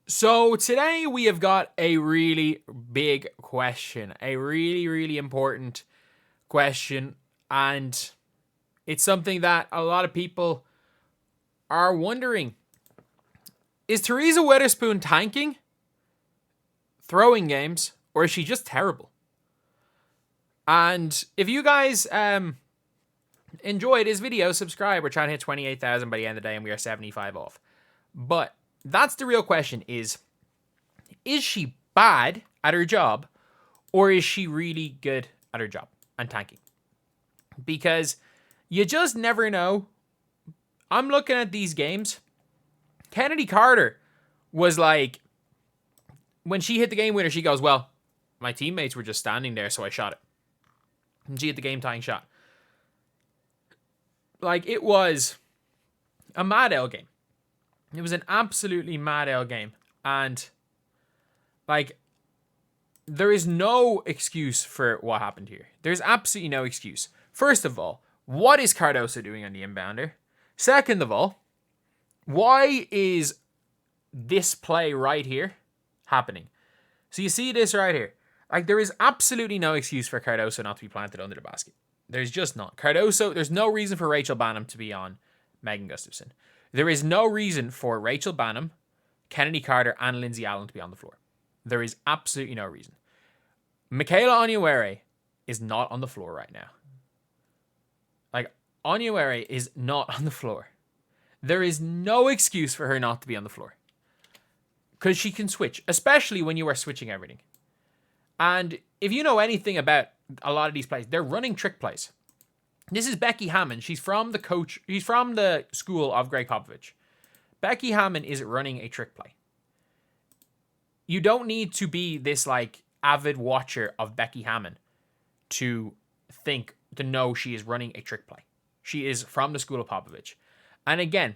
So today we have got a really big question, a really, really important question, and it's something that a lot of people are wondering. Is Teresa Weatherspoon tanking, throwing games, or is she just terrible? And if you guys enjoyed this video, subscribe. We're trying to hit 28,000 by the end of the day, and we are 75 off. But that's the real question: is she bad at her job, or is she really good at her job and tanking? Because you just never know. I'm looking at these games. Kennedy Carter was like, when she hit the game winner, she goes, well, my teammates were just standing there, so I shot it. And she hit the game-tying shot. Like, it was a mad L game. It was an absolutely mad L game. And, like, there is no excuse for what happened here. There's absolutely no excuse. First of all, what is Cardoso doing on the inbounder? Second of all, why is this play right here happening? So you see this right here. Like, there is absolutely no excuse for Cardoso not to be planted under the basket. There's just not. Cardoso, there's no reason for Rachel Bannum to be on Megan Gustafson. There is no reason for Rachel Bannum, Kennedy Carter, and Lindsay Allen to be on the floor. There is absolutely no reason. Michaela Onyenwere is not on the floor right now. Like, Onyenwere is not on the floor. There is no excuse for her not to be on the floor. Because she can switch, especially when you are switching everything. And if you know anything about a lot of these plays, they're running trick plays. This is Becky Hammond. She's from the school of Greg Popovich. Becky Hammond is running a trick play. You don't need to be this like avid watcher of Becky Hammond to know she is running a trick play. She is from the school of Popovich. And again,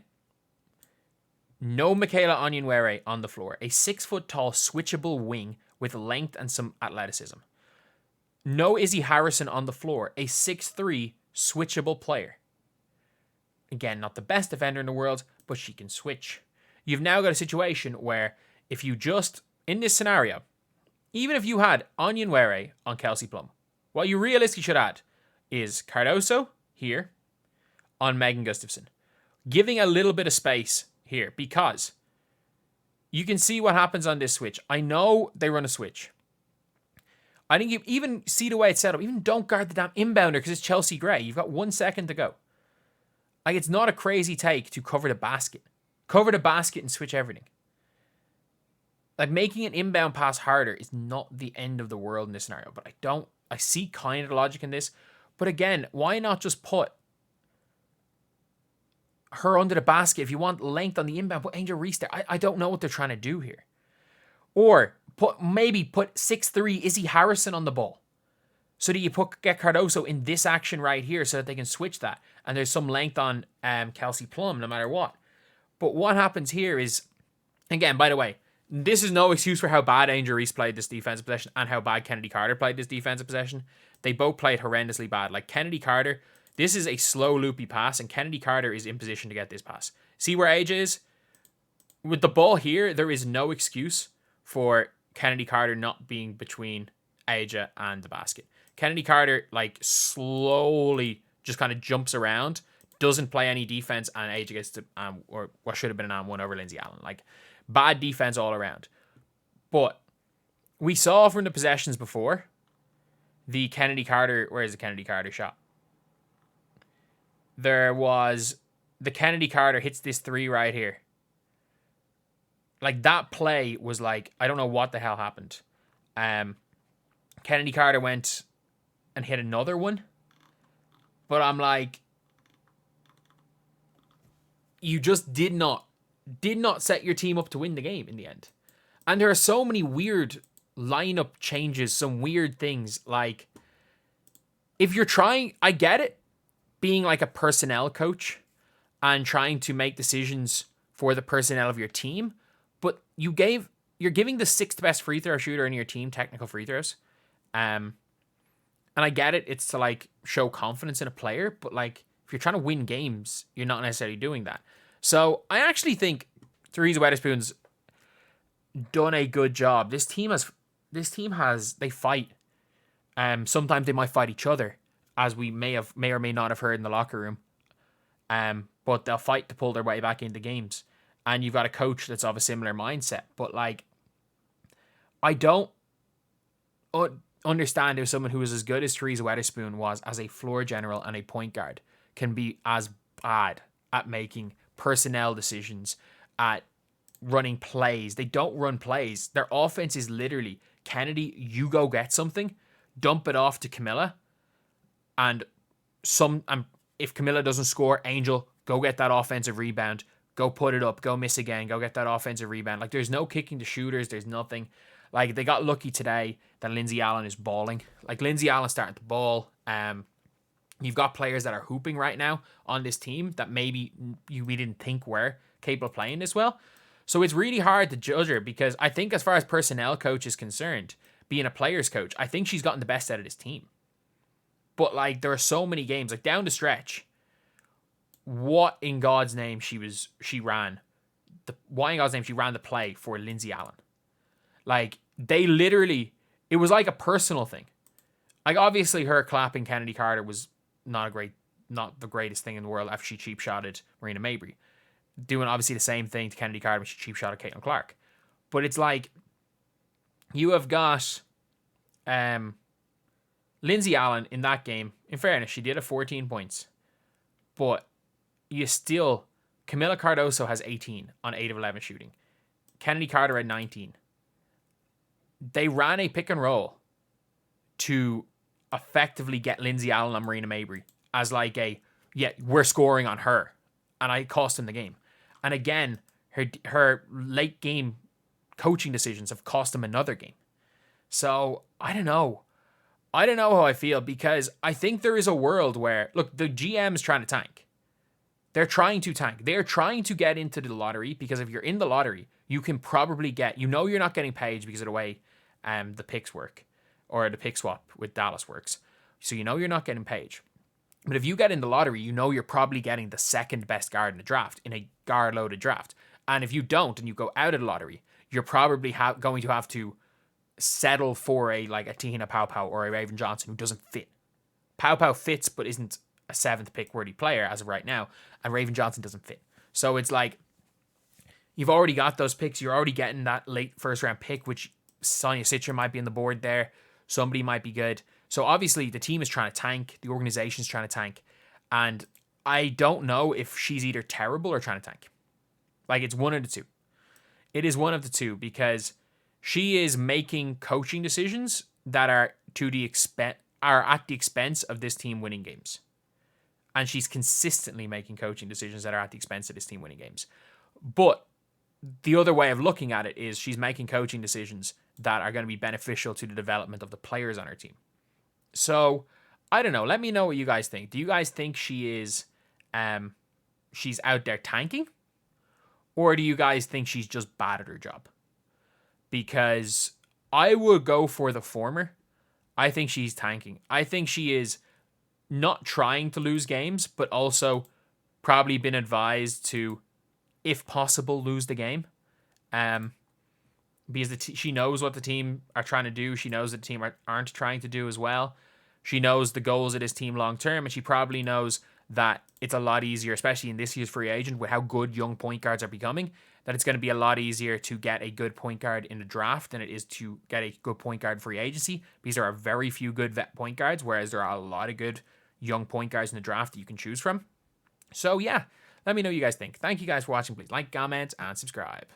no Michaela Onyenwere on the floor. A 6-foot-tall switchable wing with length and some athleticism. No Izzy Harrison on the floor. A 6'3" switchable player. Again, not the best defender in the world, but she can switch. You've now got a situation where if you just, in this scenario, even if you had Onyenwere on Kelsey Plum, what you realistically should add is Cardoso here on Megan Gustafson. Giving a little bit of space here, because you can see what happens on this switch. I know they run a switch. I think you even see the way it's set up. Even don't guard the damn inbounder because it's Chelsea Gray. You've got 1 second to go. Like, it's not a crazy take to cover the basket. Cover the basket and switch everything. Like, making an inbound pass harder is not the end of the world in this scenario. But I see kind of the logic in this. But again, why not just put her under the basket? If you want length on the inbound, put Angel Reese there. I don't know what they're trying to do here. Or put 6'3" Izzy Harrison on the ball. So that you get Cardoso in this action right here so that they can switch that. And there's some length on Kelsey Plum no matter what. But what happens here is, again, by the way, this is no excuse for how bad Angel Reese played this defensive possession and how bad Kennedy Carter played this defensive possession. They both played horrendously bad. Like, Kennedy Carter, this is a slow, loopy pass, and Kennedy Carter is in position to get this pass. See where AJ is? With the ball here, there is no excuse for Kennedy Carter not being between Aja and the basket. Kennedy Carter, like, slowly just kind of jumps around, doesn't play any defense, and Aja gets to, or what should have been an 1 over Lindsay Allen. Like, bad defense all around. But we saw from the possessions before, the Kennedy Carter, where's the Kennedy Carter shot? There was, the Kennedy Carter hits this 3 right here. Like, that play was like, I don't know what the hell happened. Kennedy Carter went and hit another one. But I'm like, you just did not set your team up to win the game in the end. And there are so many weird lineup changes, some weird things. Like, if you're trying, I get it, being like a personnel coach and trying to make decisions for the personnel of your team. But you're giving the 6th best free throw shooter in your team technical free throws. And I get it. It's to like show confidence in a player. But like, if you're trying to win games, you're not necessarily doing that. So I actually think Teresa Weatherspoon's done a good job. This team has they fight. Sometimes they might fight each other, as we may or may not have heard in the locker room. But they'll fight to pull their way back into games. And you've got a coach that's of a similar mindset. But like, I don't understand if someone who is as good as Teresa Weatherspoon was as a floor general and a point guard can be as bad at making personnel decisions, at running plays. They don't run plays. Their offense is literally, Kennedy, you go get something, dump it off to Camilla, and if Camilla doesn't score, Angel, go get that offensive rebound, go put it up, go miss again, go get that offensive rebound. Like, there's no kicking to shooters, there's nothing. Like, they got lucky today that Lindsay Allen is balling. Like, Lindsay Allen starting to ball. You've got players that are hooping right now on this team that maybe we didn't think were capable of playing this well. So it's really hard to judge her, because I think as far as personnel coach is concerned, being a player's coach, I think she's gotten the best out of this team. But like, there are so many games, like down the stretch, what in God's name she ran the play for Lindsay Allen. Like, they literally, it was like a personal thing. Like, obviously her clapping Kennedy Carter was not the greatest thing in the world after she cheap shotted Breanna Mabry. Doing obviously the same thing to Kennedy Carter when she cheap shotted Caitlin Clark. But it's like, you have got Lindsay Allen in that game. In fairness, she did have 14 points. But Camila Cardoso has 18 on 8 of 11 shooting. Kennedy Carter had 19. They ran a pick and roll to effectively get Lindsay Allen and Breanna Mabry as like we're scoring on her. And I cost him the game. And again, her late game coaching decisions have cost him another game. So, I don't know. I don't know how I feel, because I think there is a world where, look, the GM is trying to tank. They're trying to tank. They're trying to get into the lottery, because if you're in the lottery, you can probably you're not getting paid because of the way the picks work, or the pick swap with Dallas works. So you're not getting paid. But if you get in the lottery, you're probably getting the second best guard in the draft, in a guard-loaded draft. And if you don't, and you go out of the lottery, you're probably going to have to settle for a Tina Pau or a Raven Johnson who doesn't fit. Pau fits, but isn't a 7th pick worthy player as of right now, and Raven Johnson doesn't fit. So it's like, you've already got those picks. You're already getting that late first round pick, which Sonia Citra might be on the board there. Somebody might be good. So obviously the team is trying to tank. The organization's trying to tank. And I don't know if she's either terrible or trying to tank. Like, it's one of the two. It is one of the two, because she is making coaching decisions that are at the expense of this team winning games. And she's consistently making coaching decisions that are at the expense of this team winning games. But the other way of looking at it is she's making coaching decisions that are going to be beneficial to the development of the players on her team. So, I don't know. Let me know what you guys think. Do you guys think she is, she's out there tanking? Or do you guys think she's just bad at her job? Because I would go for the former. I think she's tanking. I think she is not trying to lose games, but also probably been advised to, if possible, lose the game. Because she knows what the team are trying to do. She knows that the team aren't trying to do as well. She knows the goals of this team long term, and she probably knows that it's a lot easier, especially in this year's free agent, with how good young point guards are becoming, that it's going to be a lot easier to get a good point guard in the draft than it is to get a good point guard free agency, because there are very few good vet point guards, whereas there are a lot of good young point guards in the draft that you can choose from. So yeah, let me know what you guys think. Thank you guys for watching. Please like, comment, and subscribe.